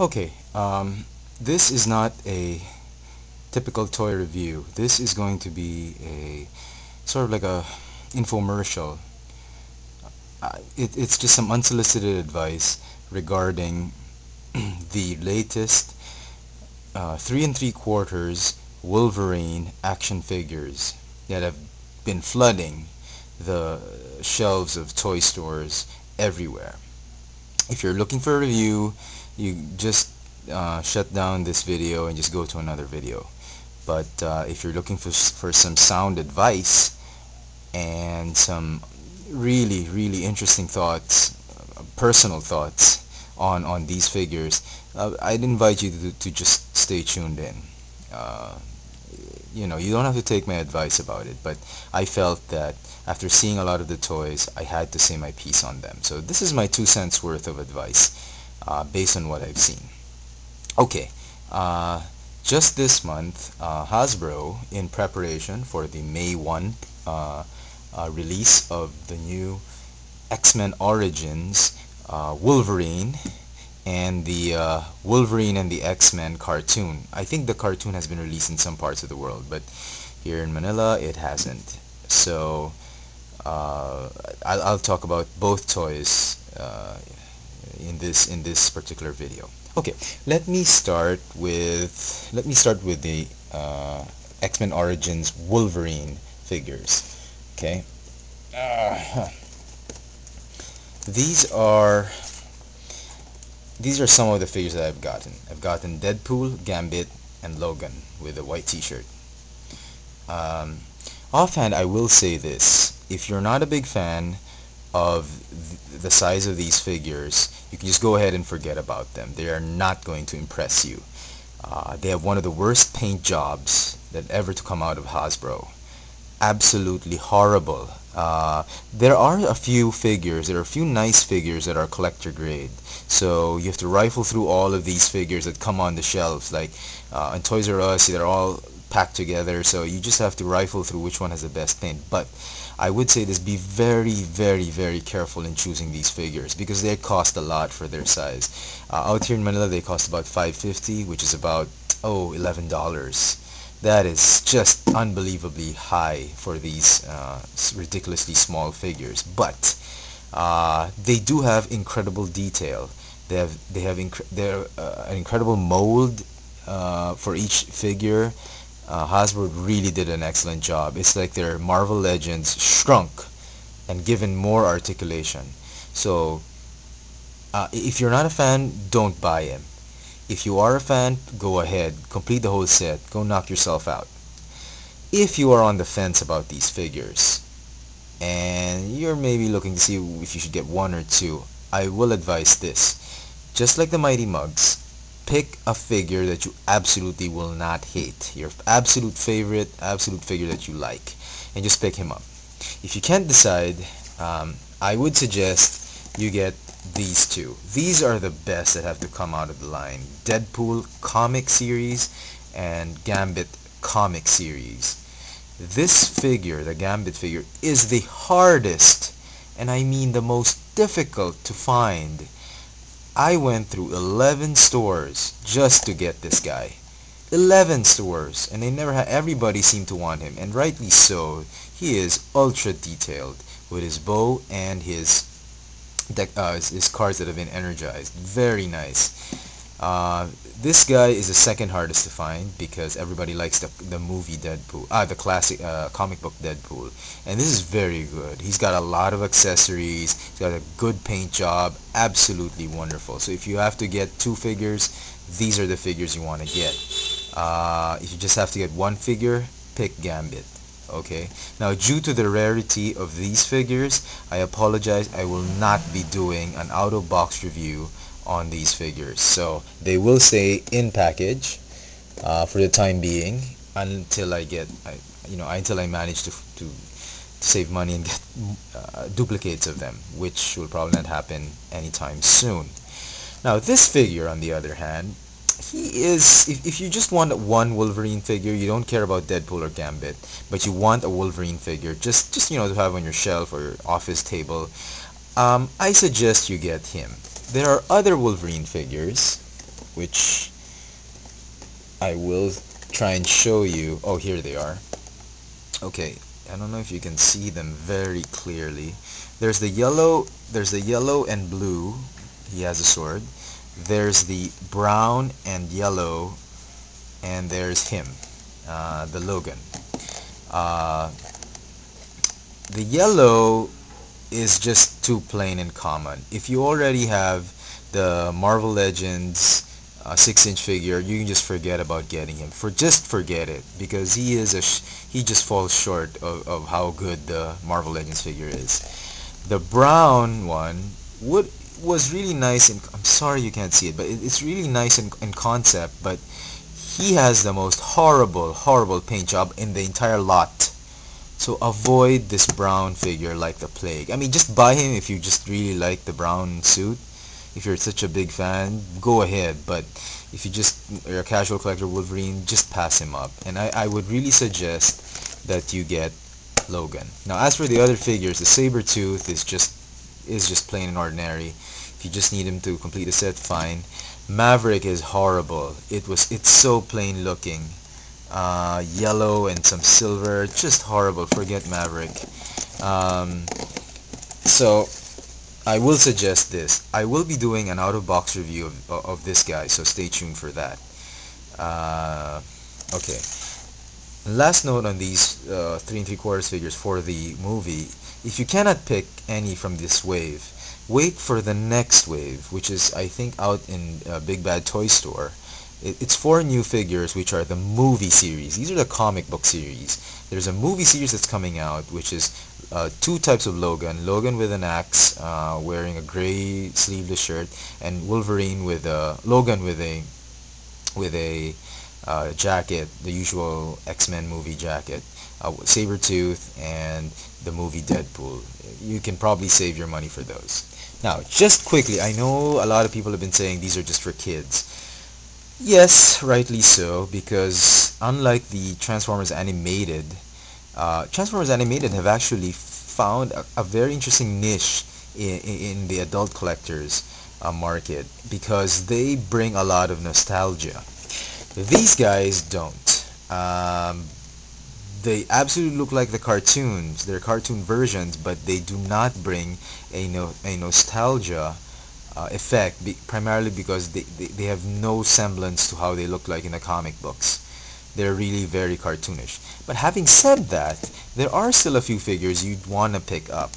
Okay, this is not a typical toy review. This is going to be a sort of like a infomercial. It's just some unsolicited advice regarding the latest 3 3/4 Wolverine action figures that have been flooding the shelves of toy stores everywhere. If you're looking for a review, you just shut down this video and just go to another video. But if you're looking for some sound advice and some really interesting thoughts, personal thoughts on these figures, I'd invite you to just stay tuned in. Uh, you don't have to take my advice about it, but I felt that after seeing a lot of the toys, I had to say my piece on them. So this is my 2 cents worth of advice based on what I've seen. Okay, uh, just this month, Hasbro, in preparation for the May 1 release of the new X-Men Origins Wolverine and the Wolverine and the X-Men cartoon. I think the cartoon has been released in some parts of the world, but here in Manila it hasn't. So uh, I'll talk about both toys in this particular video. Okay, let me start with the X-Men Origins Wolverine figures. Okay, uh, these are these are some of the figures that I've gotten. I've gotten Deadpool, Gambit, and Logan with a white T-shirt. Um, Offhand, I will say this: if you're not a big fan of the size of these figures, you can just go ahead and forget about them. They are not going to impress you. They have one of the worst paint jobs that ever to come out of Hasbro. Absolutely horrible. There are a few figures, there are a few nice figures that are collector grade. So you have to rifle through all of these figures that come on the shelves. Like in Toys R Us, they're all packed together. So you just have to rifle through which one has the best paint. But I would say this: be very careful in choosing these figures because they cost a lot for their size. Out here in Manila, they cost about $5.50, which is about $11. That is just unbelievably high for these ridiculously small figures. But they do have incredible detail. They're an incredible mold for each figure. Hasbro really did an excellent job. It's like their Marvel Legends shrunk and given more articulation. So if you're not a fan, don't buy him. If you are a fan, go ahead, complete the whole set, go knock yourself out. If you are on the fence about these figures and you're maybe looking to see if you should get one or two, I will advise this: just like the Mighty Mugs, pick a figure that you absolutely will not hate, your absolute favorite, absolute figure that you like, and just pick him up. If you can't decide, I would suggest you get these two. These are the best that have to come out of the line: Deadpool comic series and Gambit comic series. This figure, the Gambit figure, is the hardest, and I mean the most difficult to find. I went through 11 stores just to get this guy. 11 stores, and they never had. Everybody seemed to want him, and rightly so. He is ultra detailed with his bow and his cards that have been energized. Very nice. This guy is the second hardest to find because everybody likes the movie Deadpool, the classic comic book Deadpool, and this is very good. He's got a lot of accessories. He's got a good paint job. Absolutely wonderful. So if you have to get two figures, these are the figures you want to get. If you just have to get one figure, pick Gambit. Okay, now due to the rarity of these figures, I apologize, I will not be doing an out of box review on these figures. So they will stay in package for the time being until until I manage to save money and get duplicates of them, which will probably not happen anytime soon. Now this figure, on the other hand, he is, if you just want one Wolverine figure, you don't care about Deadpool or Gambit, but you want a Wolverine figure just to have on your shelf or your office table, I suggest you get him. There are other Wolverine figures which I will try and show you. Oh, here they are. Okay, I don't know if you can see them very clearly. There's the yellow and blue. He has a sword. There's the brown and yellow, and there's him, the Logan. Uh, the yellow is just too plain and common. If you already have the Marvel Legends 6-inch figure, you can just forget about getting him. Just forget it, because he just falls short of how good the Marvel Legends figure is. The brown one was really nice, and I'm sorry you can't see it, but it's really nice in concept, but he has the most horrible paint job in the entire lot. So avoid this brown figure like the plague. I mean, just buy him if you just really like the brown suit. If you're such a big fan, go ahead. But if you're a casual collector of Wolverine, just pass him up. And I would really suggest that you get Logan. Now, as for the other figures, the Sabretooth is just plain and ordinary. If you just need him to complete a set, fine. Maverick is horrible. It's so plain looking. Yellow and some silver, just horrible. Forget Maverick. So I will suggest this. I will be doing an out-of-box review of this guy, so stay tuned for that. Okay. Last note on these 3 3/4 figures for the movie: if you cannot pick any from this wave, wait for the next wave, which is, I think, out in Big Bad Toy Store. It's 4 new figures, which are the movie series. These are the comic book series. There's a movie series that's coming out, which is 2 types of Logan. Logan with an axe, wearing a gray sleeveless shirt, and Wolverine Logan with a jacket, the usual X-Men movie jacket. Sabretooth and the movie Deadpool. You can probably save your money for those. Now, just quickly, I know a lot of people have been saying these are just for kids. Yes, rightly so, because unlike the Transformers Animated have actually found a very interesting niche in the adult collectors market, because they bring a lot of nostalgia. These guys don't. They absolutely look like the cartoons. They're cartoon versions, but they do not bring a nostalgia effect, primarily because they have no semblance to how they look like in the comic books. They're really very cartoonish. But having said that, there are still a few figures you'd want to pick up.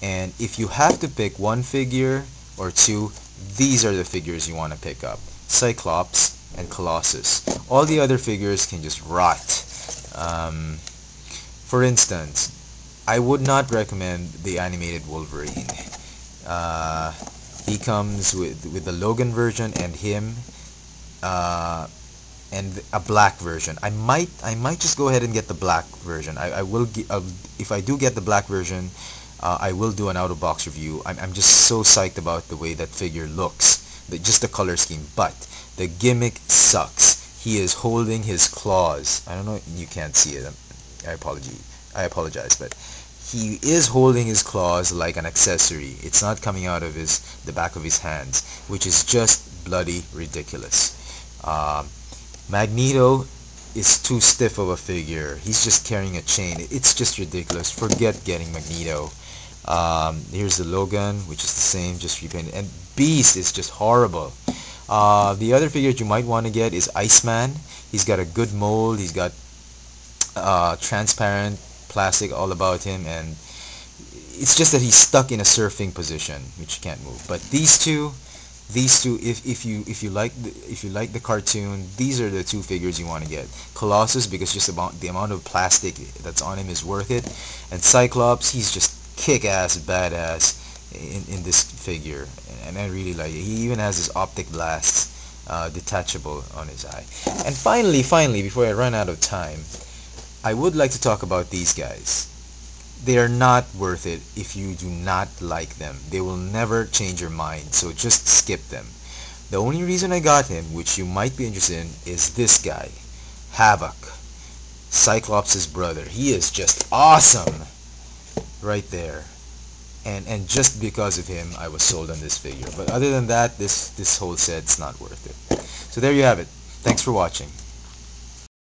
And if you have to pick one figure or two, these are the figures you want to pick up: Cyclops and Colossus. All the other figures can just rot. For instance, I would not recommend the animated Wolverine. He comes with the Logan version and him, and a black version. I might just go ahead and get the black version. I will if I do get the black version, I will do an out-of-box review. I'm just so psyched about the way that figure looks, just the color scheme. But the gimmick sucks. He is holding his claws. I don't know, you can't see it. I apologize, but he is holding his claws like an accessory. It's not coming out of the back of his hands, which is just bloody ridiculous. Magneto is too stiff of a figure. He's just carrying a chain. It's just ridiculous. Forget getting Magneto. Here's the Logan, which is the same, just repainted. And Beast is just horrible. The other figures you might want to get is Iceman. He's got a good mold. He's got transparent plastic all about him, and it's just that he's stuck in a surfing position, which he can't move. But these two, if you like the cartoon, these are the 2 figures you want to get. Colossus, because just about the amount of plastic that's on him is worth it, and Cyclops, he's just kick-ass badass in this figure, and I really like it. He even has his optic blasts detachable on his eye. And finally, before I run out of time, I would like to talk about these guys. They are not worth it if you do not like them. They will never change your mind, so just skip them. The only reason I got him, which you might be interested in, is this guy, Havoc, Cyclops' brother. He is just awesome right there. and just because of him, I was sold on this figure. But other than that, this whole set's not worth it. So there you have it. Thanks for watching.